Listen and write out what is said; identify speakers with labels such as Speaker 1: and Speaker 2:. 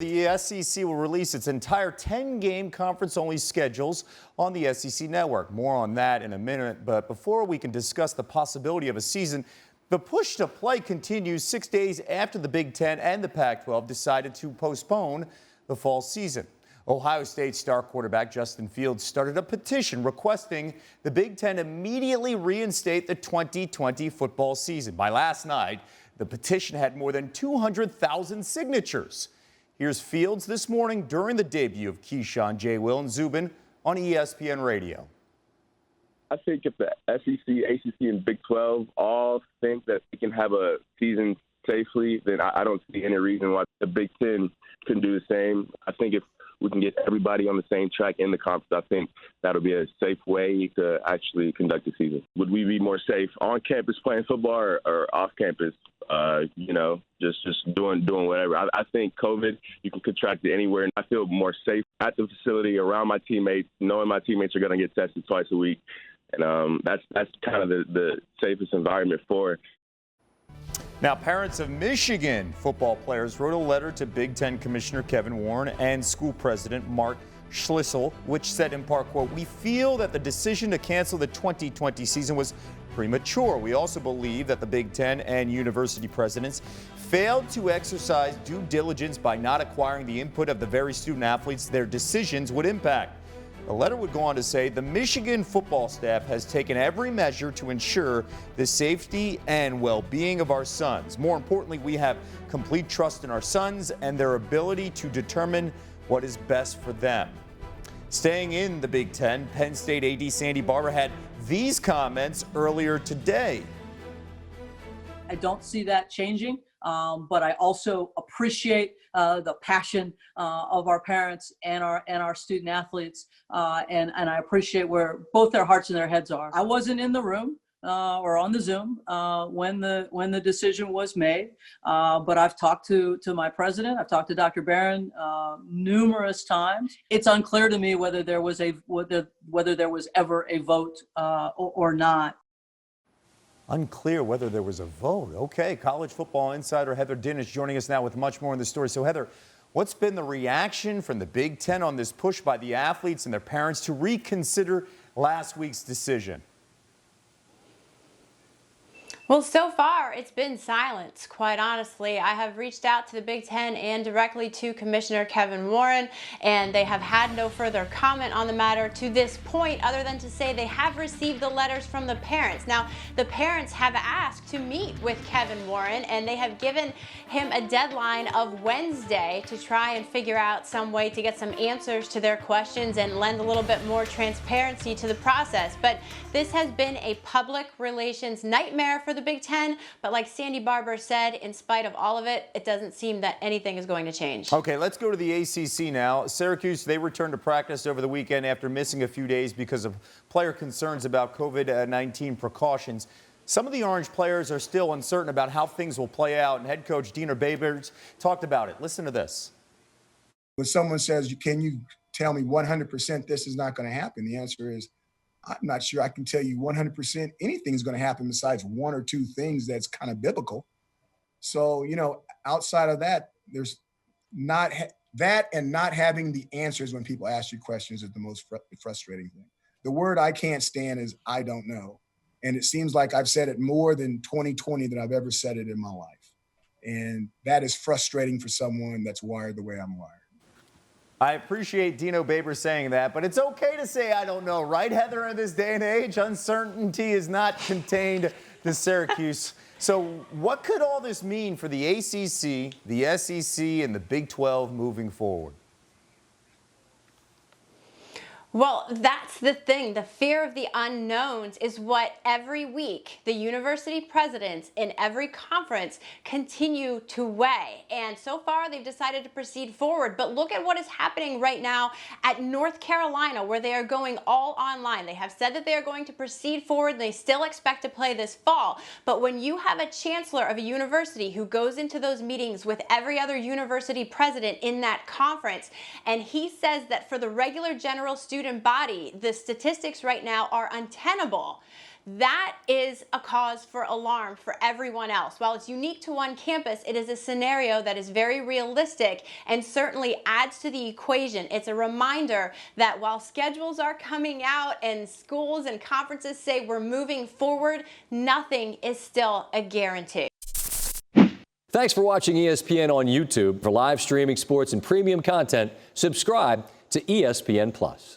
Speaker 1: The SEC will release its entire 10-game conference-only schedules on the SEC network. More on that in a minute, but before we can discuss the possibility of a season, the push to play continues 6 days after the Big Ten and the Pac-12 decided to postpone the fall season. Ohio State star quarterback Justin Fields started a petition requesting the Big Ten immediately reinstate the 2020 football season. By last night, the petition had more than 200,000 signatures. Here's Fields this morning during the debut of Keyshawn, J. Will, and Zubin on ESPN Radio.
Speaker 2: I think if the SEC, ACC, and Big 12 all think that we can have a season safely, then I don't see any reason why the Big Ten couldn't do the same. I think if we can get everybody on the same track in the conference, I think that'll be a safe way to actually conduct the season. Would we be more safe on campus playing football or off campus? Just doing whatever. I think COVID, you can contract it anywhere, and I feel more safe at the facility around my teammates, knowing my teammates are going to get tested twice a week, and that's kind of the safest environment for it.
Speaker 1: Now, parents of Michigan football players wrote a letter to Big Ten Commissioner Kevin Warren and school president Mark Schlissel, which said in part, quote, "We feel that the decision to cancel the 2020 season was premature. We also believe that the Big Ten and university presidents failed to exercise due diligence by not acquiring the input of the very student athletes their decisions would impact." The letter would go on to say the Michigan football staff has taken every measure to ensure the safety and well-being of our sons. More importantly, we have complete trust in our sons and their ability to determine what is best for them. Staying in the Big Ten, Penn State AD Sandy Barber had these comments earlier today.
Speaker 3: I don't see that changing, but I also appreciate the passion of our parents and our student athletes, and I appreciate where both their hearts and their heads are. I wasn't in the room or on the Zoom when the decision was made, but I've talked to my president. I've talked to Dr. Barron numerous times. It's unclear to me whether there was ever a vote or not.
Speaker 1: Unclear whether there was a vote. Okay, college football insider Heather Dinich joining us now with much more on the story. So Heather, what's been the reaction from the Big Ten on this push by the athletes and their parents to reconsider last week's decision?
Speaker 4: Well, so far, it's been silence, quite honestly. I have reached out to the Big Ten and directly to Commissioner Kevin Warren, and they have had no further comment on the matter to this point, other than to say they have received the letters from the parents. Now, the parents have asked to meet with Kevin Warren, and they have given him a deadline of Wednesday to try and figure out some way to get some answers to their questions and lend a little bit more transparency to the process. But this has been a public relations nightmare for the Big Ten, but like Sandy Barber said, in spite of all of it, it doesn't seem that anything is going to change.
Speaker 1: Okay, let's go to the ACC now. Syracuse, they returned to practice over the weekend after missing a few days because of player concerns about COVID-19 precautions. Some of the Orange players are still uncertain about how things will play out, and head coach Dinich Babers talked about it. Listen to this.
Speaker 5: When someone says, can you tell me 100% this is not going to happen? The answer is, I'm not sure I can tell you 100% anything is going to happen besides one or two things that's kind of biblical. So, outside of that, there's not that, and not having the answers when people ask you questions is the most frustrating thing. The word I can't stand is I don't know. And it seems like I've said it more than 2020 than I've ever said it in my life. And that is frustrating for someone that's wired the way I'm wired.
Speaker 1: I appreciate Dinich Babers saying that, but it's okay to say I don't know, right, Heather, in this day and age? Uncertainty is not contained to Syracuse. So what could all this mean for the ACC, the SEC, and the Big 12 moving forward?
Speaker 4: Well, that's the thing. The fear of the unknowns is what every week the university presidents in every conference continue to weigh. And so far, they've decided to proceed forward. But look at what is happening right now at North Carolina, where they are going all online. They have said that they are going to proceed forward. They still expect to play this fall. But when you have a chancellor of a university who goes into those meetings with every other university president in that conference, and he says that for the regular general student body, the statistics right now are untenable, that is a cause for alarm for everyone else. While it's unique to one campus, it is a scenario that is very realistic and certainly adds to the equation. It's a reminder that while schedules are coming out and schools and conferences say we're moving forward, nothing is still a guarantee.
Speaker 6: Thanks for watching ESPN on YouTube. For live streaming sports and premium content, subscribe to ESPN+.